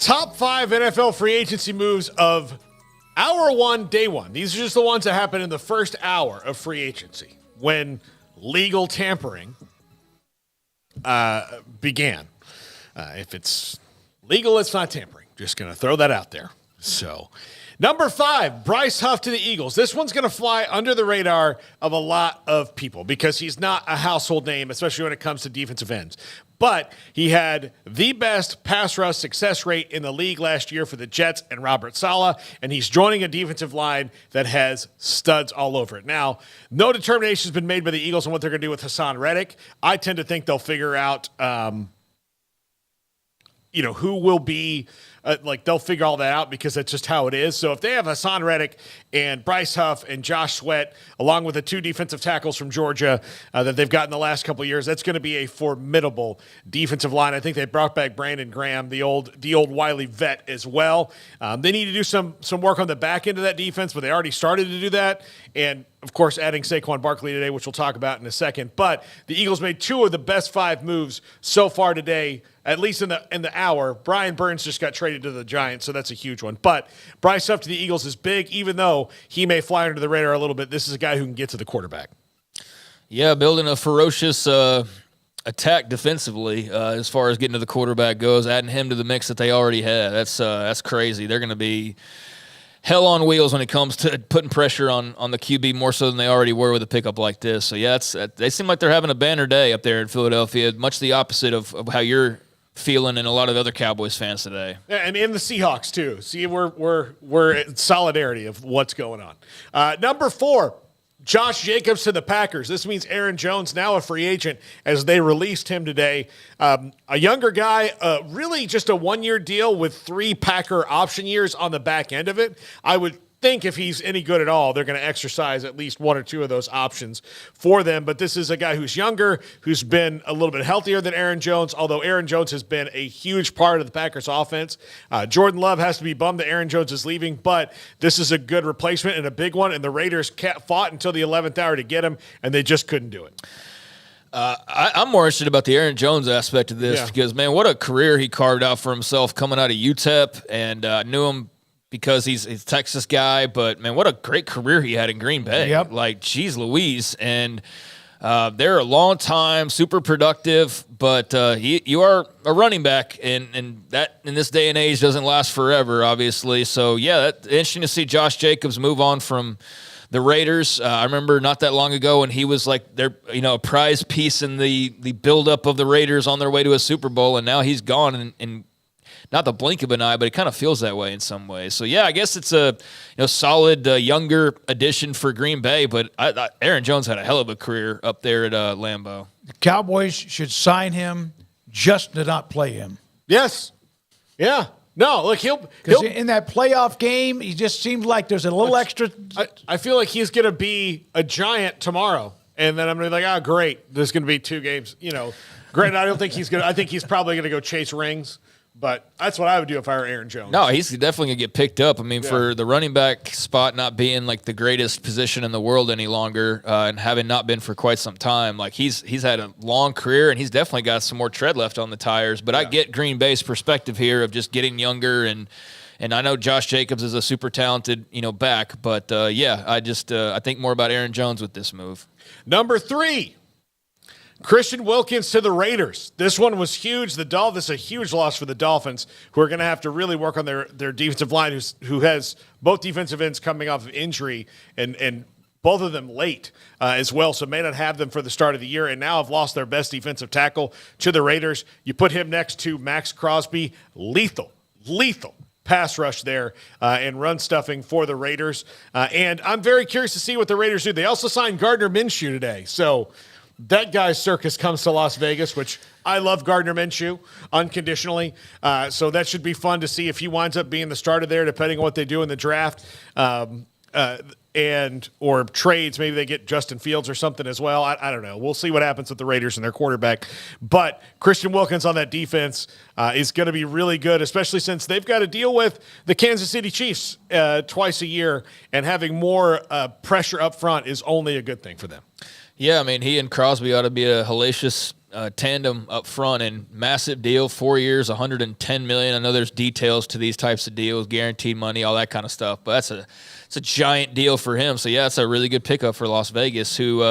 Top 5 NFL free agency moves of hour one, day one. These are just the ones that happen in the first hour of free agency when legal tampering began. If it's legal, it's not tampering. Just going to throw that out there. So, number 5, Bryce Huff to the Eagles. This one's going to fly under the radar of a lot of people because he's not a household name, especially when it comes to defensive ends. But he had the best pass rush success rate in the league last year for the Jets and Robert Saleh, and he's joining a defensive line that has studs all over it. Now, no determination has been made by the Eagles on what they're going to do with Hassan Reddick. I tend to think they'll figure out, who will be they'll figure all that out because that's just how it is. So if they have Hassan Reddick and Bryce Huff and Josh Sweat, along with the 2 defensive tackles from Georgia that they've gotten the last couple of years, that's going to be a formidable defensive line. I think they brought back Brandon Graham, the old Wiley vet as well. They need to do some work on the back end of that defense, but they already started to do that. And of course, adding Saquon Barkley today, which we'll talk about in a second. But the Eagles made 2 of the best 5 moves so far today, at least in the hour. Brian Burns just got traded to the Giants, so that's a huge one. But Bryce Huff to the Eagles is big, even though he may fly under the radar a little bit. This is a guy who can get to the quarterback. Yeah, building a ferocious attack defensively as far as getting to the quarterback goes, adding him to the mix that they already had. That's crazy. They're going to be hell on wheels when it comes to putting pressure on the QB more so than they already were with a pickup like this. So, yeah, they seem like they're having a banner day up there in Philadelphia, much the opposite of how you're feeling and a lot of other Cowboys fans today. Yeah, and the Seahawks, too. See, we're in solidarity of what's going on. Number 4, Josh Jacobs to the Packers. This means Aaron Jones now a free agent as they released him today. A younger guy, really just a 1-year deal with 3 Packer option years on the back end of it. I would think if he's any good at all, they're going to exercise at least 1 or 2 of those options for them. But this is a guy who's younger, who's been a little bit healthier than Aaron Jones, although Aaron Jones has been a huge part of the Packers offense. Jordan Love has to be bummed that Aaron Jones is leaving, but this is a good replacement and a big one, and the Raiders fought until the 11th hour to get him, and they just couldn't do it. I'm more interested about the Aaron Jones aspect of this because, man, what a career he carved out for himself coming out of UTEP, and knew him because he's a Texas guy, but, man, what a great career he had in Green Bay. Yep. Like, geez Louise. And they're a long time, super productive, but you are a running back, and that in this day and age doesn't last forever, obviously. So, yeah, that's interesting to see Josh Jacobs move on from the Raiders. I remember not that long ago when he was like their, a prize piece in the buildup of the Raiders on their way to a Super Bowl, and now he's gone and not the blink of an eye, but it kind of feels that way in some ways. So, yeah, I guess it's a solid younger addition for Green Bay, but Aaron Jones had a hell of a career up there at Lambeau. The Cowboys should sign him just to not play him. Yes. Yeah. No, look, he'll in that playoff game, he just seems like there's a little extra. I feel like he's going to be a giant tomorrow, and then I'm going to be like, great, there's going to be 2 games. Granted, I don't think he's going to – I think he's probably going to go chase rings. But that's what I would do if I were Aaron Jones. No, he's definitely going to get picked up. I mean, for the running back spot not being like the greatest position in the world any longer and having not been for quite some time, like he's had a long career and he's definitely got some more tread left on the tires. But I get Green Bay's perspective here of just getting younger and I know Josh Jacobs is a super talented, back. But, I think more about Aaron Jones with this move. Number 3. Christian Wilkins to the Raiders. This one was huge. This is a huge loss for the Dolphins, who are going to have to really work on their defensive line, who has both defensive ends coming off of injury and both of them late as well, so may not have them for the start of the year, and now have lost their best defensive tackle to the Raiders. You put him next to Max Crosby, lethal pass rush there and run stuffing for the Raiders. And I'm very curious to see what the Raiders do. They also signed Gardner Minshew today, so that guy's circus comes to Las Vegas, which I love Gardner Minshew unconditionally. So that should be fun to see if he winds up being the starter there, depending on what they do in the draft or trades. Maybe they get Justin Fields or something as well. I don't know. We'll see what happens with the Raiders and their quarterback. But Christian Wilkins on that defense is going to be really good, especially since they've got to deal with the Kansas City Chiefs twice a year, and having more pressure up front is only a good thing for them. Yeah, I mean, he and Crosby ought to be a hellacious tandem up front, and massive deal, 4 years, $110 million. I know there's details to these types of deals, guaranteed money, all that kind of stuff, but it's a giant deal for him. So yeah, it's a really good pickup for Las Vegas, who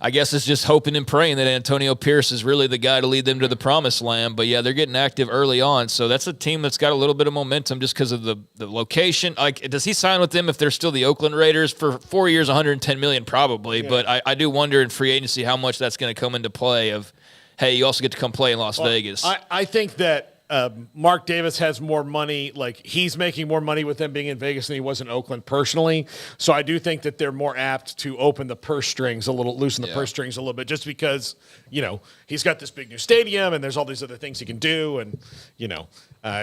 I guess is just hoping and praying that Antonio Pierce is really the guy to lead them to the promised land. But yeah, they're getting active early on, so that's a team that's got a little bit of momentum just because of the location. Like, does he sign with them if they're still the Oakland Raiders for 4 years, $110 million? Probably, yeah. But I do wonder in free agency how much that's going to come into play. Of, hey, you also get to come play in Las Vegas. I think that Mark Davis has more money. Like, he's making more money with them being in Vegas than he was in Oakland personally. So I do think that they're more apt to open the purse strings a little, loosen the purse strings a little bit, just because, he's got this big new stadium and there's all these other things he can do. And,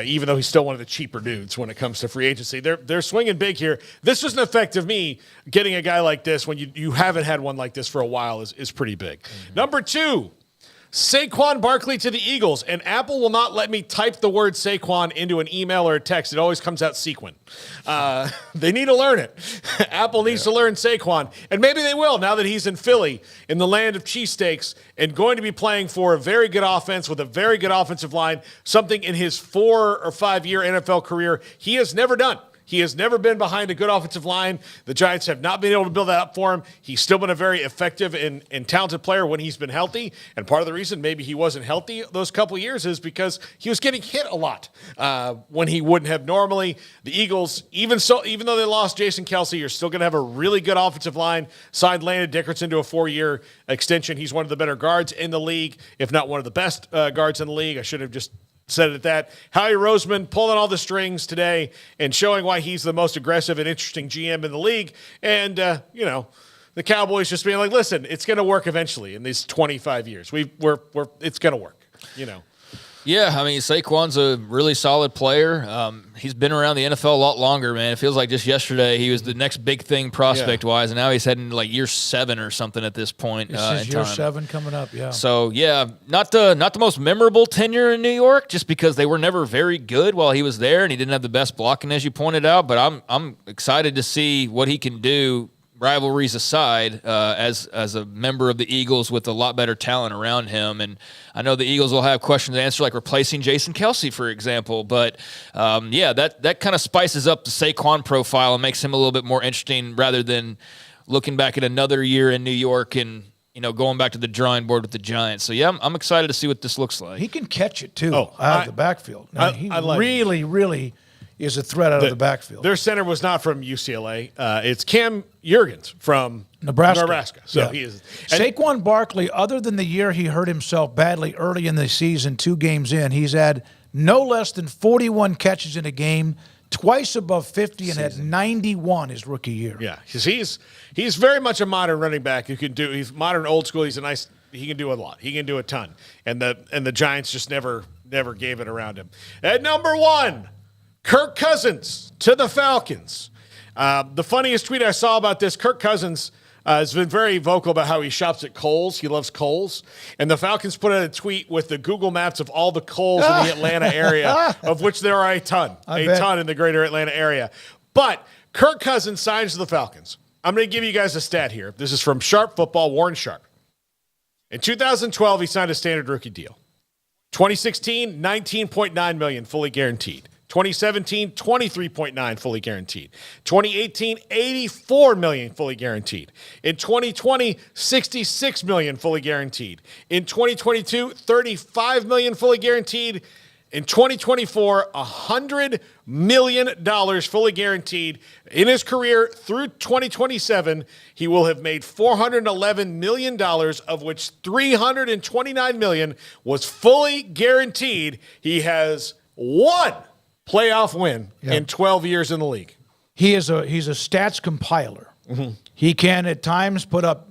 even though he's still one of the cheaper dudes when it comes to free agency, they're swinging big here. This was an effect of me getting a guy like this when you haven't had one like this for a while is pretty big. Mm-hmm. Number 2. Saquon Barkley to the Eagles, and Apple will not let me type the word Saquon into an email or a text. It always comes out Sequin. They need to learn it. Apple needs to learn Saquon, and maybe they will now that he's in Philly, in the land of cheesesteaks, and going to be playing for a very good offense with a very good offensive line, something in his 4 or 5 year NFL career he has never done. He has never been behind a good offensive line. The Giants have not been able to build that up for him. He's still been a very effective and talented player when he's been healthy. And part of the reason maybe he wasn't healthy those couple of years is because he was getting hit a lot when he wouldn't have normally. The Eagles, even though they lost Jason Kelce, you're still going to have a really good offensive line. Signed Landon Dickerson to a 4-year extension. He's one of the better guards in the league, if not one of the best guards in the league. I should have just said it at that. Howie Roseman pulling all the strings today and showing why he's the most aggressive and interesting GM in the league. And, the Cowboys just being like, listen, it's going to work eventually in these 25 years. It's going to work, Yeah, I mean, Saquon's a really solid player. He's been around the NFL a lot longer, man. It feels like just yesterday he was the next big thing prospect-wise, and now he's heading to like year 7 or something at this point. This is year 7 coming up, yeah. So, yeah, not the most memorable tenure in New York, just because they were never very good while he was there, and he didn't have the best blocking, as you pointed out. But I'm excited to see what he can do, rivalries aside, as a member of the Eagles with a lot better talent around him. And I know the Eagles will have questions to answer, like replacing Jason Kelce, for example. But, that kind of spices up the Saquon profile and makes him a little bit more interesting rather than looking back at another year in New York and, going back to the drawing board with the Giants. So, yeah, I'm excited to see what this looks like. He can catch it, too, out of the backfield. He really is a threat out of the backfield. Their center was not from UCLA. It's Cam Jurgens from Nebraska. So he is. Saquon Barkley, other than the year he hurt himself badly early in the season, 2 games in, he's had no less than 41 catches in a game, twice above 50, and had 91 his rookie year. Yeah, because he's very much a modern running back who can do. He's modern, old school. He can do a lot. He can do a ton. And the Giants just never gave it around him. At number 1. Kirk Cousins to the Falcons. The funniest tweet I saw about this, Kirk Cousins has been very vocal about how he shops at Kohl's. He loves Kohl's. And the Falcons put out a tweet with the Google Maps of all the Kohl's in the Atlanta area, of which there are a ton in the greater Atlanta area. But Kirk Cousins signs to the Falcons. I'm going to give you guys a stat here. This is from Sharp Football, Warren Sharp. In 2012, he signed a standard rookie deal. 2016, $19.9 million fully guaranteed. 2017, $23.9 fully guaranteed. 2018, $84 million fully guaranteed. In 2020, $66 million fully guaranteed. In 2022, $35 million fully guaranteed. In 2024, $100 million fully guaranteed. In his career through 2027, he will have made $411 million, of which $329 million was fully guaranteed. He has one playoff win in 12 years in the league. He's a stats compiler. Mm-hmm. He can at times put up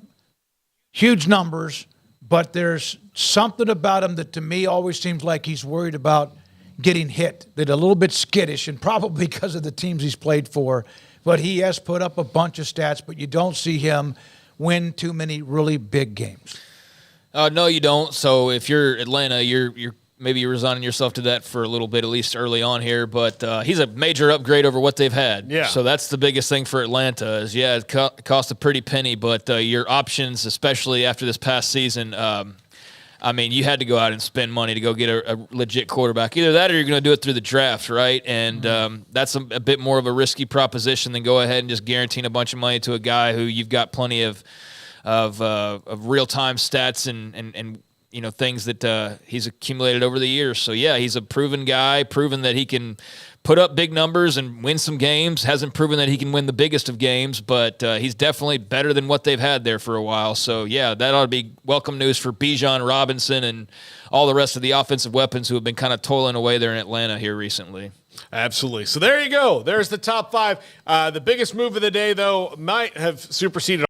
huge numbers, but there's something about him that to me always seems like he's worried about getting hit. That a little bit skittish, and probably because of the teams he's played for. But he has put up a bunch of stats, but you don't see him win too many really big games. No, you don't. So if you're Atlanta, you're maybe you're resigning yourself to that for a little bit, at least early on here. But he's a major upgrade over what they've had. Yeah. So that's the biggest thing for Atlanta is, it cost a pretty penny, but your options, especially after this past season, I mean, you had to go out and spend money to go get a legit quarterback. Either that or you're going to do it through the draft, right? And that's a bit more of a risky proposition than go ahead and just guaranteeing a bunch of money to a guy who you've got plenty of real-time stats and things that he's accumulated over the years. So, yeah, he's a proven guy, proven that he can put up big numbers and win some games. Hasn't proven that he can win the biggest of games, but he's definitely better than what they've had there for a while. So, yeah, that ought to be welcome news for Bijan Robinson and all the rest of the offensive weapons who have been kind of toiling away there in Atlanta here recently. Absolutely. So there you go. There's the top 5. The biggest move of the day, though, might have superseded